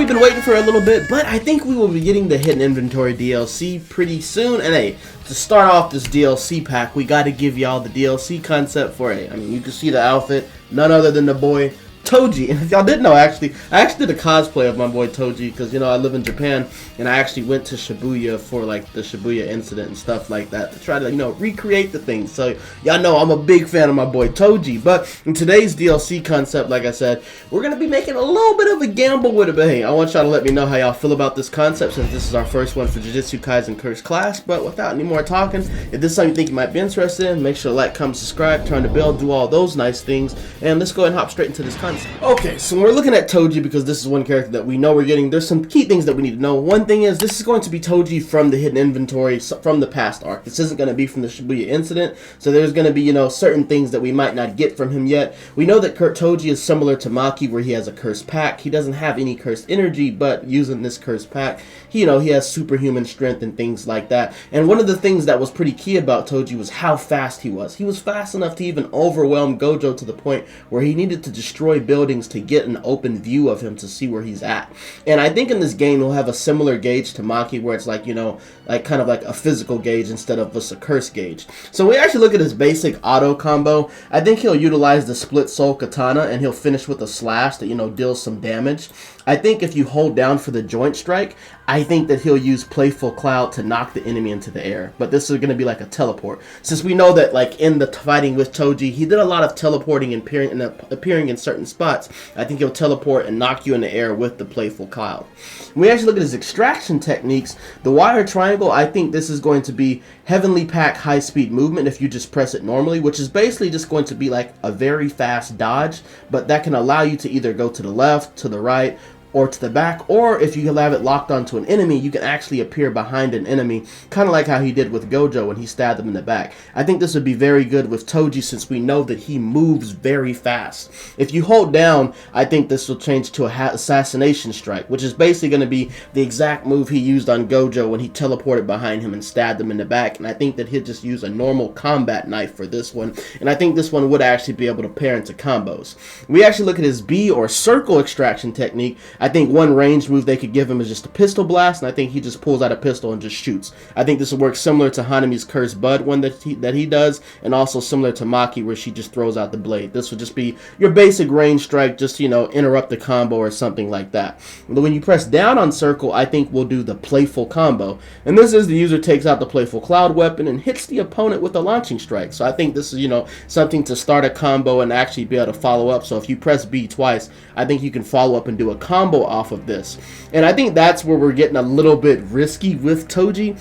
been waiting for a little bit, but I think we will be getting the Hidden Inventory DLC pretty soon. And hey, to start off this DLC pack, we got to give y'all the DLC concept for it. I mean, you can see the outfit, none other than the boy Toji. And if y'all didn't know, I actually did a cosplay of my boy Toji because, you know, I live in Japan and I actually went to Shibuya for like the Shibuya incident and stuff like that to try to, you know, recreate the thing. So y'all know I'm a big fan of my boy Toji. But in today's DLC concept, like I said, we're going to be making a little bit of a gamble with it. But hey, I want y'all to let me know how y'all feel about this concept since this is our first one for Jujutsu Kaisen Cursed Clash. But without any more talking, if this is something you think you might be interested in, make sure to like, comment, subscribe, turn the bell, do all those nice things. And let's go ahead and hop straight into this concept. Okay, so when we're looking at Toji, because this is one character that we know we're getting, there's some key things that we need to know. One thing is, this is going to be Toji from the Hidden Inventory, from the past arc. This isn't going to be from the Shibuya incident, so there's going to be, you know, certain things that we might not get from him yet. We know that Toji is similar to Maki, where he has a cursed pack. He doesn't have any cursed energy, but using this cursed pack, he has superhuman strength and things like that. And one of the things that was pretty key about Toji was how fast he was. He was fast enough to even overwhelm Gojo to the point where he needed to destroy buildings to get an open view of him to see where he's at. And I think in this game he'll have a similar gauge to Maki, where it's like, you know, like kind of like a physical gauge instead of just a curse gauge. So when we actually look at his basic auto combo, I think he'll utilize the split soul katana and he'll finish with a slash that, you know, deals some damage. I think if you hold down for the joint strike, I think that he'll use Playful Cloud to knock the enemy into the air. But this is going to be like a teleport. Since we know that, like, in the fighting with Toji, he did a lot of teleporting and appearing in certain spots. I think he'll teleport and knock you in the air with the Playful Cloud. When we actually look at his extraction techniques, the wire triangle, I think this is going to be Heavenly Pack high-speed movement if you just press it normally, which is basically just going to be like a very fast dodge, but that can allow you to either go to the left, to the right, or to the back, or if you have it locked onto an enemy, you can actually appear behind an enemy, kind of like how he did with Gojo when he stabbed him in the back. I think this would be very good with Toji since we know that he moves very fast. If you hold down, I think this will change to a assassination strike, which is basically going to be the exact move he used on Gojo when he teleported behind him and stabbed him in the back. And I think that he'll just use a normal combat knife for this one, and I think this one would actually be able to pair into combos. We actually look at his B or circle extraction technique. I think one ranged move they could give him is just a pistol blast, and I think he just pulls out a pistol and just shoots. I think this will work similar to Hanami's Cursed Bud one that he does, and also similar to Maki where she just throws out the blade. This would just be your basic range strike, just, you know, interrupt the combo or something like that. But when you press down on circle, I think we'll do the Playful combo, and this is the user takes out the Playful Cloud weapon and hits the opponent with a launching strike. So I think this is, you know, something to start a combo and actually be able to follow up. So if you press B twice, I think you can follow up and do a combo off of this. And I think that's where we're getting a little bit risky with Toji.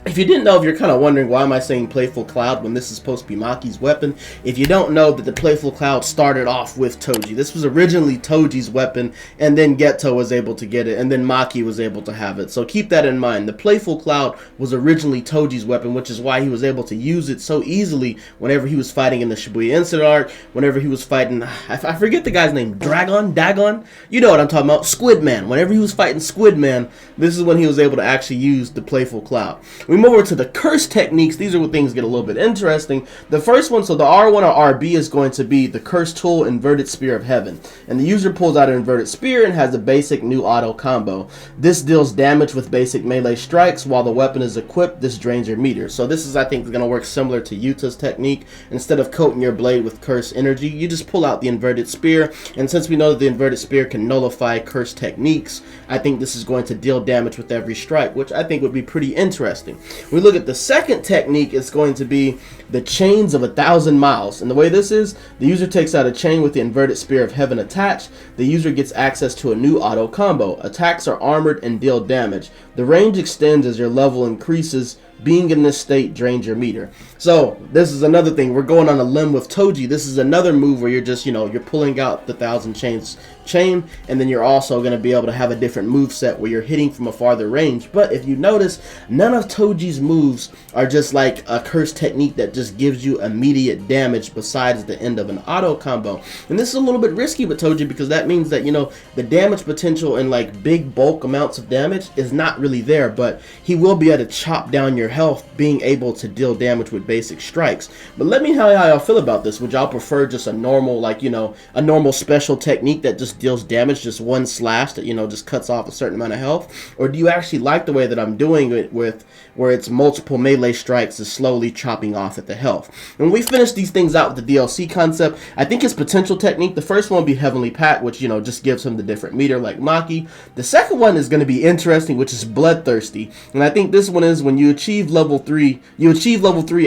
If you didn't know, if you're kind of wondering why am I saying Playful Cloud when this is supposed to be Maki's weapon, if you don't know that the Playful Cloud started off with Toji. This was originally Toji's weapon, and then Geto was able to get it, and then Maki was able to have it. So keep that in mind. The Playful Cloud was originally Toji's weapon, which is why he was able to use it so easily whenever he was fighting in the Shibuya Incident arc, whenever he was fighting, I forget the guy's name, Dagon? You know what I'm talking about, Squid Man. Whenever he was fighting Squid Man, this is when he was able to actually use the Playful Cloud. We move over to the curse techniques. These are where things get a little bit interesting. The first one, so the R1 or RB is going to be the Curse Tool Inverted Spear of Heaven. And the user pulls out an inverted spear and has a basic new auto combo. This deals damage with basic melee strikes. While the weapon is equipped, this drains your meter. So this is, I think, going to work similar to Yuta's technique. Instead of coating your blade with curse energy, you just pull out the inverted spear. And since we know that the inverted spear can nullify curse techniques, I think this is going to deal damage with every strike, which I think would be pretty interesting. We look at the second technique, it's going to be the Chains of 1,000 Miles. And the way this is, the user takes out a chain with the inverted spear of heaven attached. The user gets access to a new auto combo. Attacks are armored and deal damage. The range extends as your level increases. Being in this state drains your meter. So this is another thing. We're going on a limb with Toji. This is another move where you're just, you know, you're pulling out the 1,000 chains chain, and then you're also going to be able to have a different move set where you're hitting from a farther range. But if you notice, none of Toji's moves are just like a curse technique that just gives you immediate damage besides the end of an auto combo. And this is a little bit risky with Toji because that means that, you know, the damage potential in like big bulk amounts of damage is not really there, but he will be able to chop down your health being able to deal damage with basic strikes. But let me know how y'all feel about this. Would y'all prefer just a normal, like, you know, a normal special technique that just deals damage, just one slash that, you know, just cuts off a certain amount of health? Or do you actually like the way that I'm doing it with where it's multiple melee strikes is slowly chopping off at the health? And when we finish these things out with the DLC concept, I think his potential technique, the first one will be Heavenly Pact, which, you know, just gives him the different meter like Maki. The second one is going to be interesting, which is Bloodthirsty. And I think this one is when you achieve level 3,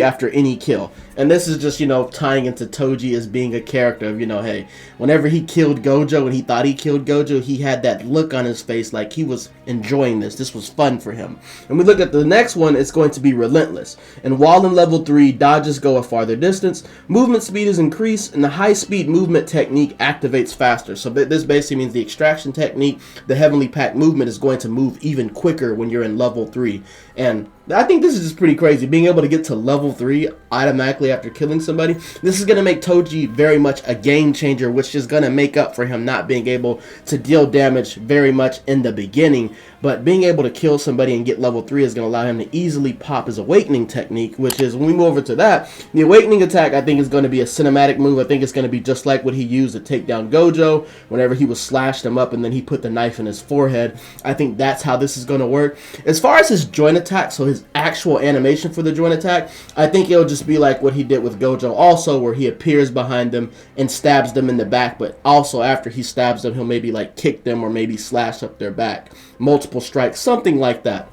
after any kill. And this is just, you know, tying into Toji as being a character of, you know, hey, whenever he killed Gojo and he thought he killed Gojo, he had that look on his face like he was enjoying this. This was fun for him. And we look at the next one, it's going to be Relentless. And while in level 3, dodges go a farther distance, movement speed is increased, and the high speed movement technique activates faster. So this basically means the extraction technique, the Heavenly Pact movement is going to move even quicker when you're in level 3. And I think this is just pretty crazy, being able to get to level 3 automatically after killing somebody. This is going to make Toji very much a game changer, which is going to make up for him not being able to deal damage very much in the beginning. But being able to kill somebody and get level 3 is going to allow him to easily pop his Awakening technique, which is, when we move over to that, the Awakening attack I think is going to be a cinematic move. I think it's going to be just like what he used to take down Gojo whenever he was slashed him up and then he put the knife in his forehead. I think that's how this is going to work. As far as his joint attack, so his actual animation for the joint attack, I think it'll just be like what he did with Gojo also, where he appears behind them and stabs them in the back, but also after he stabs them, he'll maybe like kick them or maybe slash up their back. Multiple strikes, something like that.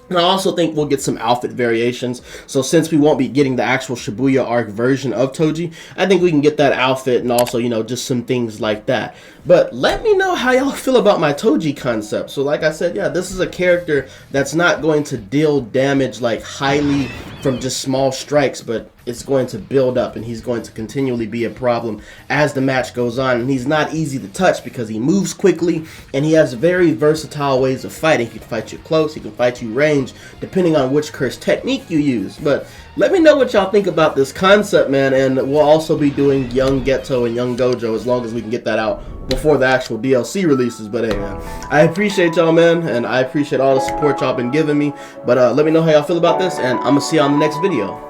And I also think we'll get some outfit variations. So since we won't be getting the actual Shibuya arc version of Toji, I think we can get that outfit and also, you know, just some things like that. But let me know how y'all feel about my Toji concept. So like I said, yeah, this is a character that's not going to deal damage like highly from just small strikes, but it's going to build up and he's going to continually be a problem as the match goes on. And he's not easy to touch because he moves quickly and he has very versatile ways of fighting. He can fight you close, he can fight you range, depending on which curse technique you use. But let me know what y'all think about this concept, man, and we'll also be doing Young Geto and Young Gojo as long as we can get that out before the actual DLC releases. But hey, man, I appreciate y'all, man, and I appreciate all the support y'all been giving me. But let me know how y'all feel about this, and I'm gonna see y'all in the next video.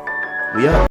We out.